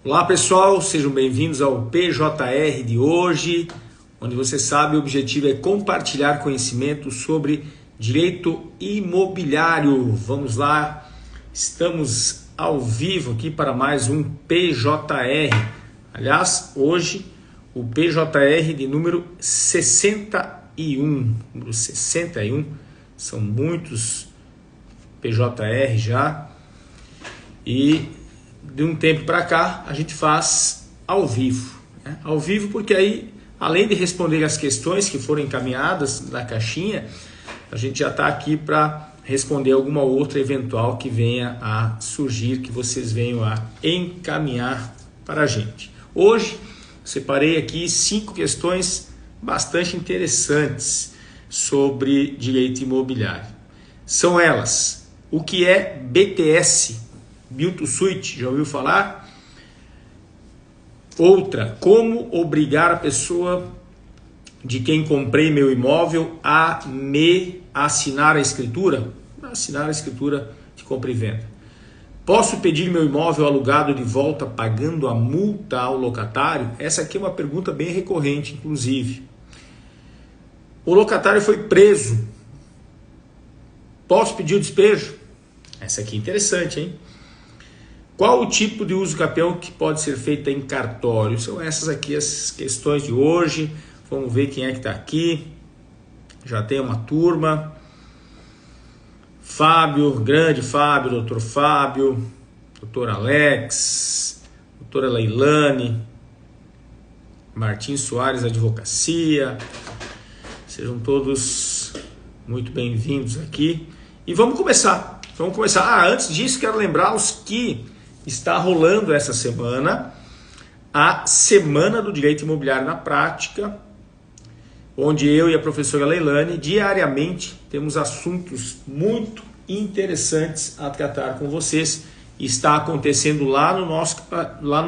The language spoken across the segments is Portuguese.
Olá pessoal, sejam bem-vindos ao PJR de hoje, onde você sabe o objetivo é compartilhar conhecimento sobre direito imobiliário. Vamos lá, estamos ao vivo aqui para mais um PJR. Aliás, hoje o PJR de número 61. Número 61, são muitos PJR já. E de um tempo para cá a gente faz ao vivo, né? Ao vivo porque aí, além de responder as questões que foram encaminhadas na caixinha, a gente já está aqui para responder alguma outra eventual que venha a surgir, que vocês venham a encaminhar para a gente. Hoje separei aqui 5 questões bastante interessantes sobre direito imobiliário. São elas: o que é BTS? Build to Suit, já ouviu falar? Outra, como obrigar a pessoa de quem comprei meu imóvel a me assinar a escritura? Assinar a escritura de compra e venda. Posso pedir meu imóvel alugado de volta pagando a multa ao locatário? Essa aqui é uma pergunta bem recorrente, inclusive. O locatário foi preso. Posso pedir o despejo? Essa aqui é interessante, hein? Qual o tipo de uso capião que pode ser feito em cartório? São essas aqui as questões de hoje. Vamos ver quem é que está aqui. Já tem uma turma. Fábio, grande Fábio, doutor Fábio, doutor Alex, doutora Leilane, Martins Soares Advocacia. Sejam todos muito bem-vindos aqui. E vamos começar. Antes disso, quero lembrá-los que está rolando essa semana a Semana do Direito Imobiliário na Prática, onde eu e a professora Leilane diariamente temos assuntos muito interessantes a tratar com vocês. Está acontecendo lá no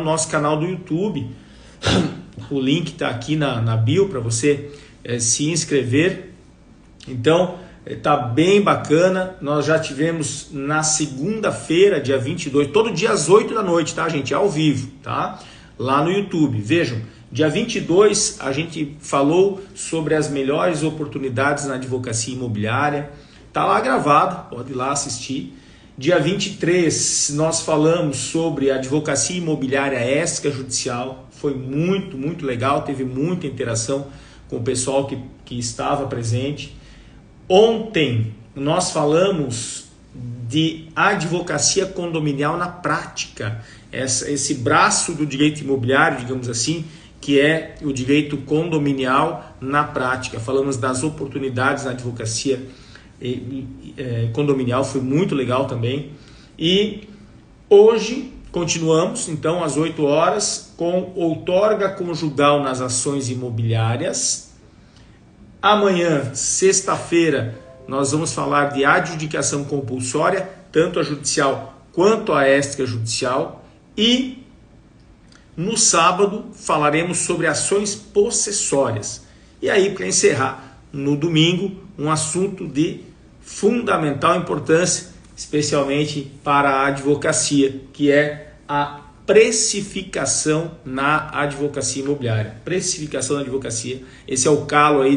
nosso canal do YouTube. O link está aqui na bio para você se inscrever. Então, tá bem bacana. Nós já tivemos na segunda-feira, dia 22, todo dia às 8 da noite, tá, gente? Ao vivo, tá? Lá no YouTube. Vejam, dia 22 a gente falou sobre as melhores oportunidades na advocacia imobiliária. Tá lá gravado, pode ir lá assistir. Dia 23 nós falamos sobre a advocacia imobiliária extrajudicial. Foi muito legal, teve muita interação com o pessoal que estava presente. Ontem nós falamos de advocacia condominial na prática, esse braço do direito imobiliário, digamos assim, que é o direito condominial na prática. Falamos das oportunidades na advocacia condominial, foi muito legal também. E hoje continuamos, então, às 8 horas, com outorga conjugal nas ações imobiliárias. Amanhã, sexta-feira, nós vamos falar de adjudicação compulsória, tanto a judicial quanto a extrajudicial. E no sábado falaremos sobre ações possessórias. E aí, para encerrar, no domingo, um assunto de fundamental importância, especialmente para a advocacia, que é a precificação na advocacia imobiliária. Precificação na advocacia, esse é o calo aí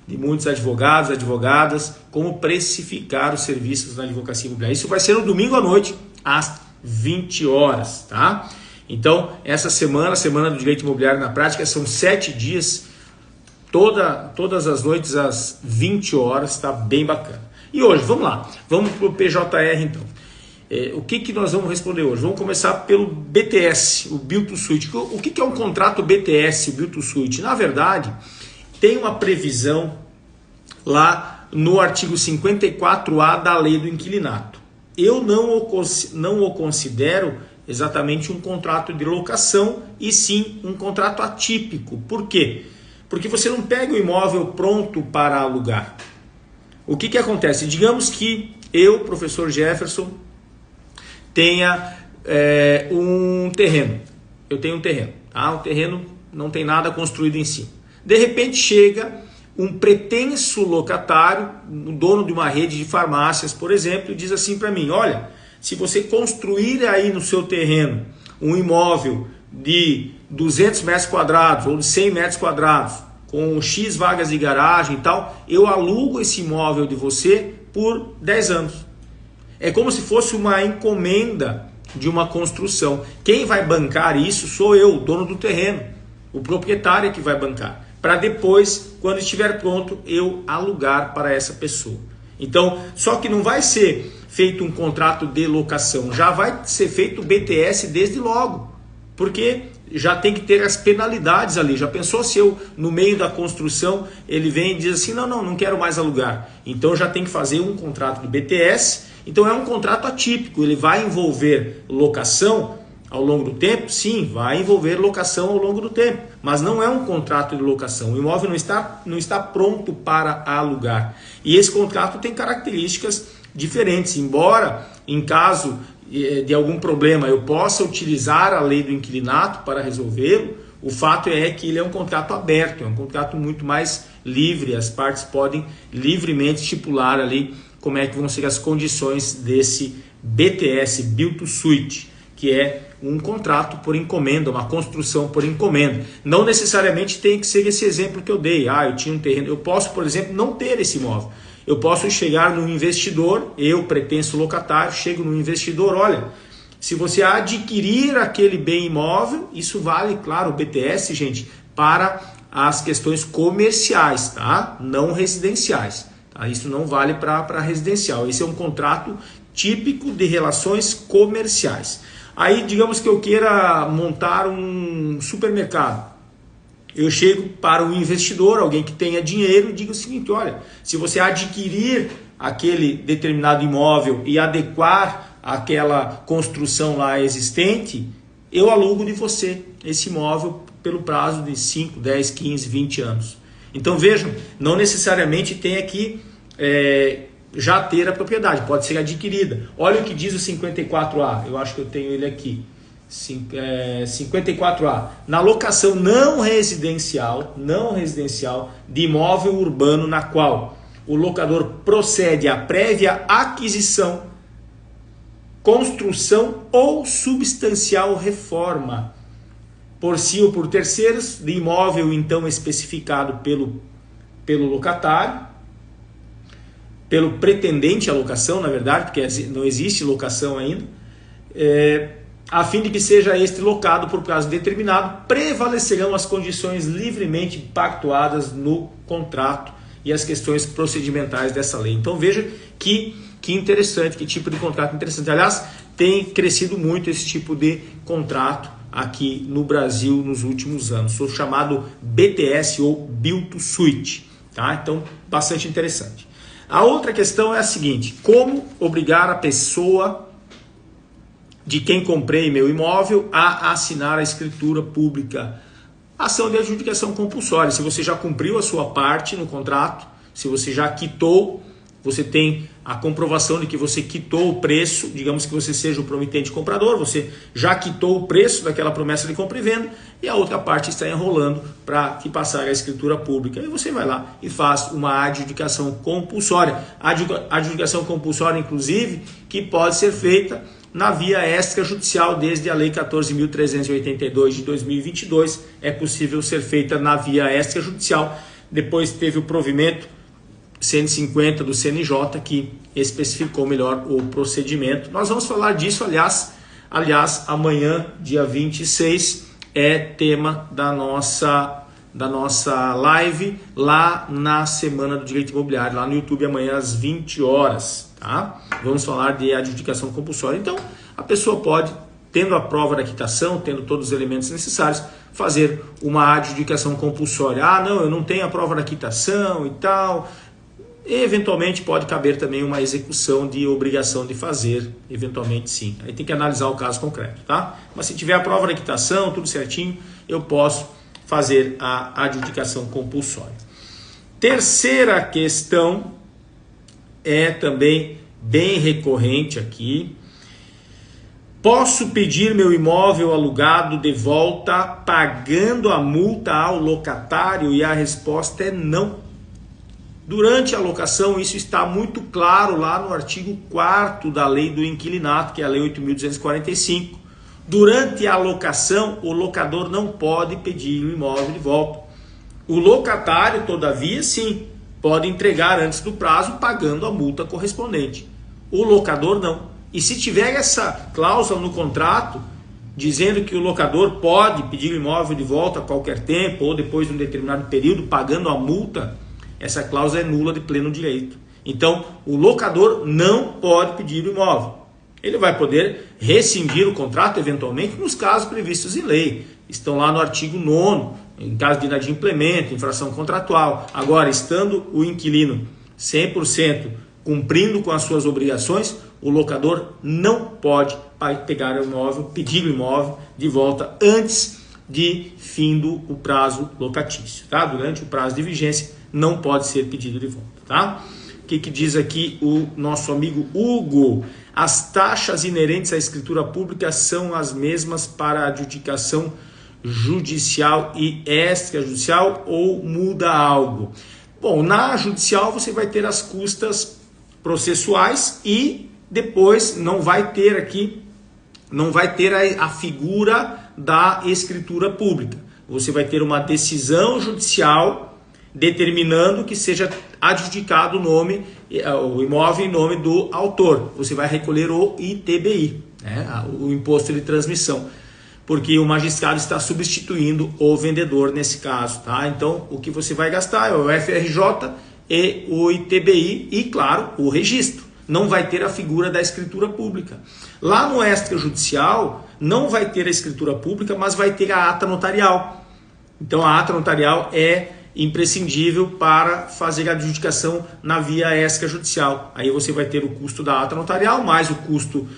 de muitos advogados, advogadas, como precificar os serviços na advocacia imobiliária. Isso vai ser no domingo à noite, às 20 horas, tá? Então, essa semana do Direito Imobiliário na Prática, são 7 dias, todas as noites às 20 horas, tá bem bacana. E hoje, vamos lá, vamos para o PJR então. O que nós vamos responder hoje? Vamos começar pelo BTS, o Build to Suit. O que é um contrato BTS, Build to Suit? Na verdade, tem uma previsão lá no artigo 54A da Lei do Inquilinato. Eu não o considero exatamente um contrato de locação, e sim um contrato atípico. Por quê? Porque você não pega o imóvel pronto para alugar. O que acontece? Digamos que eu, professor Jefferson, tenha um terreno. Eu tenho um terreno, tá? O terreno não tem nada construído em cima. De repente chega um pretenso locatário, o dono de uma rede de farmácias, por exemplo, e diz assim para mim: olha, se você construir aí no seu terreno um imóvel de 200 metros quadrados ou de 100 metros quadrados, com X vagas de garagem e tal, eu alugo esse imóvel de você por 10 anos. É como se fosse uma encomenda de uma construção. Quem vai bancar isso sou eu, o dono do terreno, o proprietário que vai bancar, para depois, quando estiver pronto, eu alugar para essa pessoa. Então, só que não vai ser feito um contrato de locação, já vai ser feito o BTS desde logo, porque já tem que ter as penalidades ali. Já pensou se eu, no meio da construção, ele vem e diz assim, não quero mais alugar. Então já tem que fazer um contrato de BTS. Então é um contrato atípico, ele vai envolver locação ao longo do tempo? Sim, vai envolver locação ao longo do tempo, mas não é um contrato de locação. O imóvel não está pronto para alugar. E esse contrato tem características diferentes, embora em caso de algum problema eu possa utilizar a lei do inquilinato para resolvê-lo, o fato é que ele é um contrato aberto, é um contrato muito mais livre, as partes podem livremente estipular ali como é que vão ser as condições desse BTS, Build to Suit, que é um contrato por encomenda, uma construção por encomenda. Não necessariamente tem que ser esse exemplo que eu dei. Eu tinha um terreno, eu posso, por exemplo, não ter esse imóvel. Eu posso chegar num investidor, eu, pretenso locatário, chego num investidor, olha, se você adquirir aquele bem imóvel, isso vale, claro, o BTS, gente, para as questões comerciais, tá? Não residenciais. Tá? Isso não vale para residencial. Esse é um contrato típico de relações comerciais. Aí, digamos que eu queira montar um supermercado. Eu chego para um investidor, alguém que tenha dinheiro, e digo o seguinte, olha, se você adquirir aquele determinado imóvel e adequar aquela construção lá existente, eu alugo de você esse imóvel pelo prazo de 5, 10, 15, 20 anos. Então vejam, não necessariamente tem aqui já ter a propriedade, pode ser adquirida. Olha o que diz o 54A, eu acho que eu tenho ele aqui. 54A, na locação não residencial de imóvel urbano na qual o locador procede à prévia aquisição, construção ou substancial reforma, por si ou por terceiros, de imóvel então especificado pelo locatário, pelo pretendente à locação, na verdade, porque não existe locação ainda, a fim de que seja este locado por prazo determinado, prevalecerão as condições livremente pactuadas no contrato e as questões procedimentais dessa lei. Então veja que interessante, que tipo de contrato interessante. Aliás, tem crescido muito esse tipo de contrato aqui no Brasil nos últimos anos, o chamado BTS ou Build to Suit. Tá? Então, bastante interessante. A outra questão é a seguinte, como obrigar a pessoa de quem comprei meu imóvel a assinar a escritura pública, ação de adjudicação compulsória. Se você já cumpriu a sua parte no contrato, se você já quitou, você tem a comprovação de que você quitou o preço, digamos que você seja o promitente comprador, você já quitou o preço daquela promessa de compra e venda, e a outra parte está enrolando para te passar a escritura pública. E você vai lá e faz uma adjudicação compulsória. A adjudicação compulsória, inclusive, que pode ser feita na via extrajudicial, desde a Lei 14.382 de 2022, é possível ser feita na via extrajudicial. Depois teve o provimento 150 do CNJ, que especificou melhor o procedimento. Nós vamos falar disso, aliás, amanhã, dia 26, é tema da nossa live, lá na Semana do Direito Imobiliário, lá no YouTube, amanhã às 20 horas. Tá? Vamos falar de adjudicação compulsória. Então, a pessoa pode, tendo a prova da quitação, tendo todos os elementos necessários, fazer uma adjudicação compulsória. Não, eu não tenho a prova da quitação e tal. E, eventualmente, pode caber também uma execução de obrigação de fazer, eventualmente sim. Aí tem que analisar o caso concreto, tá? Mas se tiver a prova da quitação, tudo certinho, eu posso fazer a adjudicação compulsória. Terceira questão é também bem recorrente aqui. Posso pedir meu imóvel alugado de volta pagando a multa ao locatário? E a resposta é não. Durante a locação, isso está muito claro lá no artigo 4º da Lei do Inquilinato, que é a Lei 8.245, Durante a locação, o locador não pode pedir o imóvel de volta. O locatário, todavia, sim, pode entregar antes do prazo pagando a multa correspondente. O locador não. E se tiver essa cláusula no contrato, dizendo que o locador pode pedir o imóvel de volta a qualquer tempo ou depois de um determinado período pagando a multa, essa cláusula é nula de pleno direito. Então, o locador não pode pedir o imóvel. Ele vai poder rescindir o contrato eventualmente nos casos previstos em lei. Estão lá no artigo 9º, em caso de inadimplemento, infração contratual. Agora, estando o inquilino 100% cumprindo com as suas obrigações, o locador não pode pegar o imóvel, pedir o imóvel de volta antes de fim do prazo locatício. Tá? Durante o prazo de vigência não pode ser pedido de volta. Tá? O que diz aqui o nosso amigo Hugo? As taxas inerentes à escritura pública são as mesmas para a adjudicação judicial e extrajudicial ou muda algo? Bom, na judicial você vai ter as custas processuais e depois não vai ter a figura da escritura pública. Você vai ter uma decisão judicial determinando que seja adjudicado o imóvel em nome do autor. Você vai recolher o ITBI, né? O imposto de transmissão, porque o magistrado está substituindo o vendedor nesse caso. Tá? Então, o que você vai gastar é o FRJ e o ITBI e, claro, o registro. Não vai ter a figura da escritura pública. Lá no extrajudicial, não vai ter a escritura pública, mas vai ter a ata notarial. Então, a ata notarial é imprescindível para fazer a adjudicação na via extrajudicial. Aí você vai ter o custo da ata notarial, mais o custo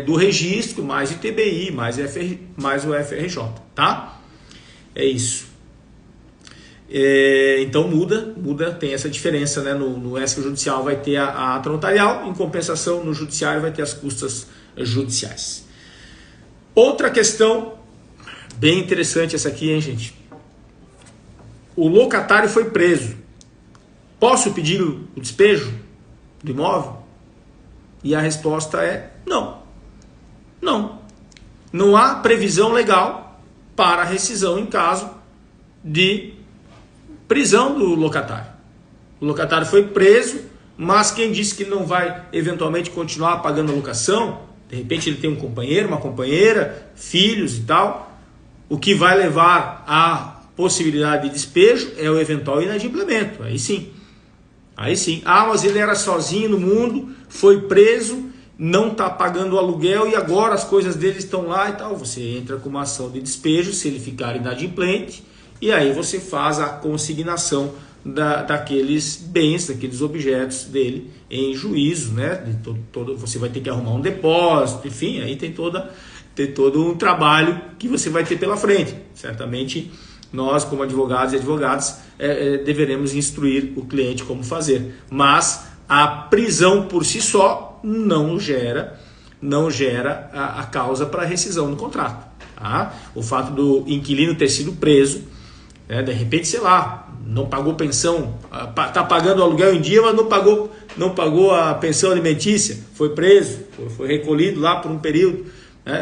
do registro, mais ITBI, mais o FRJ. Tá? É isso. Então muda, tem essa diferença, né? No extrajudicial vai ter a ata notarial, em compensação no judiciário vai ter as custas judiciais. Outra questão bem interessante essa aqui, hein, gente? O locatário foi preso. Posso pedir o despejo do imóvel? E a resposta é não. Não há previsão legal para rescisão em caso de prisão do locatário. O locatário foi preso, mas quem disse que não vai eventualmente continuar pagando a locação? De repente ele tem um companheiro, uma companheira, filhos e tal. O que vai levar à possibilidade de despejo é o eventual inadimplemento. Aí sim. Ah, mas ele era sozinho no mundo, foi preso, não está pagando o aluguel e agora as coisas dele estão lá e tal. Você entra com uma ação de despejo se ele ficar inadimplente. E aí você faz a consignação daqueles bens, daqueles objetos dele em juízo, né? Você vai ter que arrumar um depósito, enfim, aí tem todo um trabalho que você vai ter pela frente. Certamente nós, como advogados e advogadas, deveremos instruir o cliente como fazer. Mas a prisão por si só não gera a causa para rescisão do contrato. Tá? O fato do inquilino ter sido preso, de repente, sei lá, não pagou pensão, está pagando o aluguel em dia, mas não pagou a pensão alimentícia, foi preso, foi recolhido lá por um período.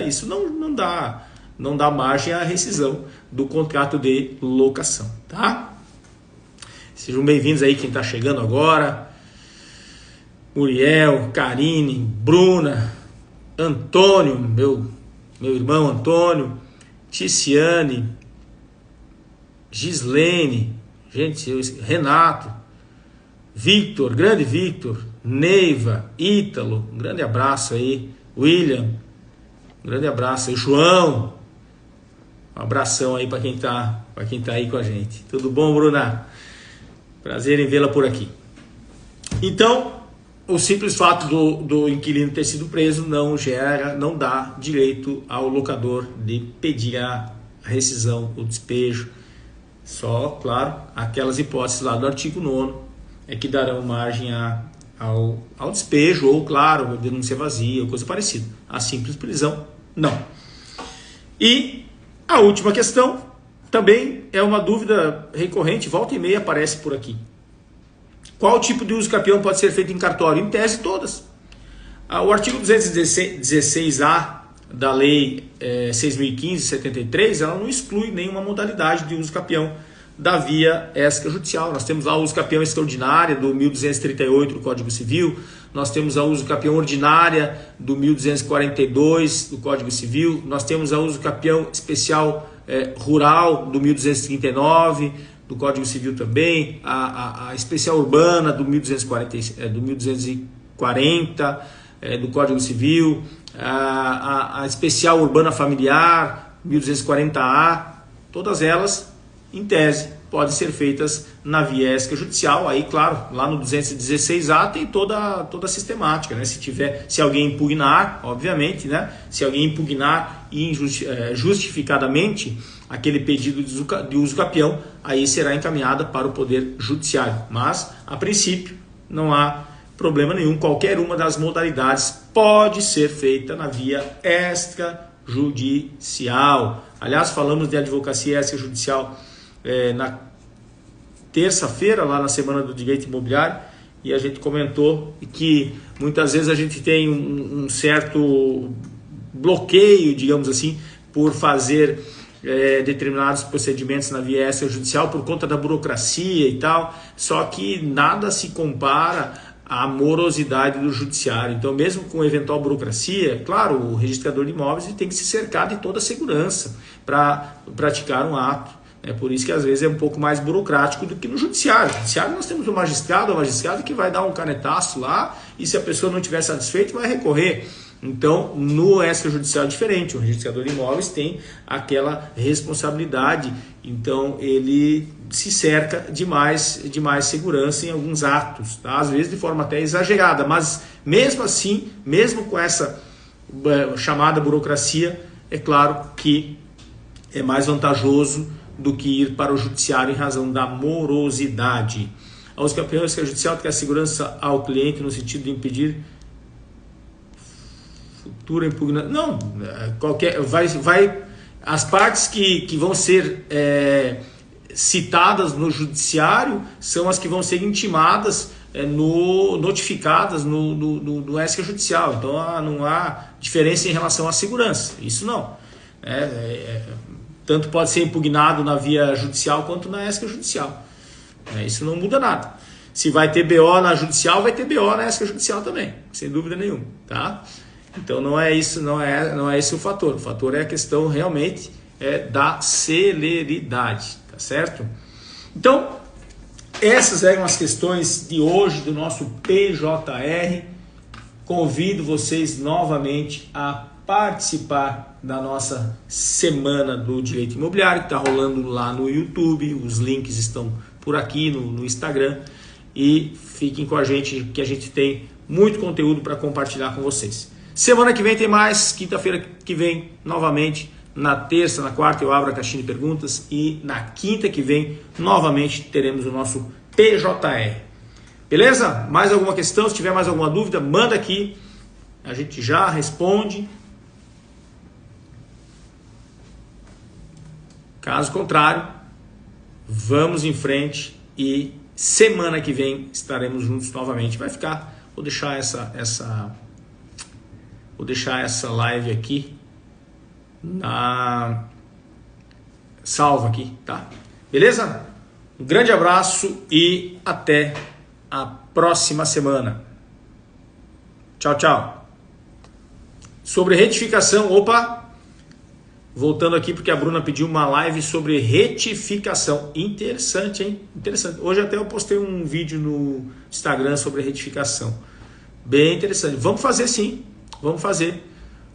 Isso não dá margem à rescisão do contrato de locação. Tá? Sejam bem-vindos aí quem está chegando agora. Muriel, Karine, Bruna, Antônio, meu irmão Antônio, Ticiane, Gislene, gente, Renato, Victor, grande Victor, Neiva, Ítalo, um grande abraço aí, William, um grande abraço aí, João, um abração aí para quem tá aí com a gente. Tudo bom, Bruna? Prazer em vê-la por aqui. Então, o simples fato do inquilino ter sido preso não dá direito ao locador de pedir a rescisão, o despejo. Só, claro, aquelas hipóteses lá do artigo 9º é que darão margem ao despejo ou, claro, denúncia vazia ou coisa parecida. A simples prisão, não. E a última questão também é uma dúvida recorrente, volta e meia aparece por aqui. Qual tipo de uso capião pode ser feito em cartório? Em tese, todas. O artigo 216A da Lei 6.015/73, ela não exclui nenhuma modalidade de uso capião da via extrajudicial. Nós temos lá o uso capião extraordinária do 1238 do Código Civil, nós temos a uso capião ordinária do 1242 do Código Civil, nós temos a uso capião especial rural do 1239 do Código Civil também, a especial urbana do 1240 do Código Civil, a especial urbana familiar 1240A, todas elas, em tese, podem ser feitas na via extrajudicial. Aí, claro, lá no 216A tem toda a sistemática, né? Se alguém impugnar, obviamente, né? Se alguém impugnar justificadamente aquele pedido de uso capião, aí será encaminhada para o Poder Judiciário. Mas, a princípio, não há problema nenhum. Qualquer uma das modalidades pode ser feita na via extrajudicial. Aliás, falamos de advocacia extrajudicial na terça-feira, lá na Semana do Direito Imobiliário, e a gente comentou que muitas vezes a gente tem um certo bloqueio, digamos assim, por fazer determinados procedimentos na via extrajudicial por conta da burocracia e tal, só que nada se compara à morosidade do judiciário. Então, mesmo com eventual burocracia, claro, o registrador de imóveis tem que se cercar de toda a segurança para praticar um ato. É por isso que às vezes é um pouco mais burocrático do que no judiciário. No judiciário nós temos o magistrado que vai dar um canetaço lá, e se a pessoa não estiver satisfeita, vai recorrer. Então, no extrajudicial é diferente. O registrador de imóveis tem aquela responsabilidade, então ele se cerca de mais segurança em alguns atos, tá? Às vezes de forma até exagerada, mas mesmo assim, mesmo com essa chamada burocracia, é claro que é mais vantajoso do que ir para o judiciário em razão da morosidade. A uso capião extrajudicial tem a segurança ao cliente no sentido de impedir futura impugnação. Não, as partes que vão ser citadas no judiciário são as que vão ser intimadas, notificadas no extrajudicial. Então não há diferença em relação à segurança. Isso não. Tanto pode ser impugnado na via judicial quanto na extrajudicial. Isso não muda nada. Se vai ter BO na judicial, vai ter BO na extrajudicial também, sem dúvida nenhuma, tá? Então não é isso, não é esse o fator. O fator é a questão realmente da celeridade, tá certo? Então, essas eram as questões de hoje do nosso PJR. Convido vocês novamente a participar da nossa Semana do Direito Imobiliário, que está rolando lá no YouTube. Os links estão por aqui no Instagram. E fiquem com a gente, que a gente tem muito conteúdo para compartilhar com vocês. Semana que vem tem mais, quinta-feira que vem novamente, na terça, na quarta eu abro a caixinha de perguntas, e na quinta que vem novamente teremos o nosso PJR. Beleza? Mais alguma questão? Se tiver mais alguma dúvida, manda aqui, a gente já responde. Caso contrário, vamos em frente e semana que vem estaremos juntos novamente. Vou deixar essa live aqui na salva aqui, tá? Beleza? Um grande abraço e até a próxima semana. Tchau, tchau. Sobre retificação, voltando aqui porque a Bruna pediu uma live sobre retificação. Interessante, hein? Interessante. Hoje até eu postei um vídeo no Instagram sobre retificação. Bem interessante. Vamos fazer sim. Vamos fazer.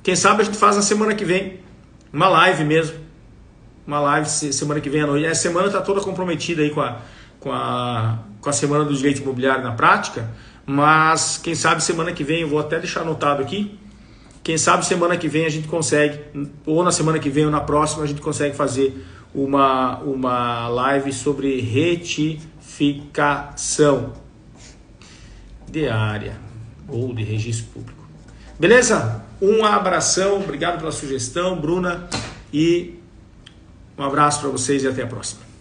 Quem sabe a gente faz na semana que vem. Uma live mesmo. Uma live semana que vem à noite. A semana está toda comprometida aí com a Semana do Direito Imobiliário na prática. Mas quem sabe semana que vem, eu vou até deixar anotado aqui. Quem sabe semana que vem a gente consegue, ou na semana que vem ou na próxima, a gente consegue fazer uma live sobre retificação de área ou de registro público. Beleza? Um abração, obrigado pela sugestão, Bruna, e um abraço para vocês e até a próxima.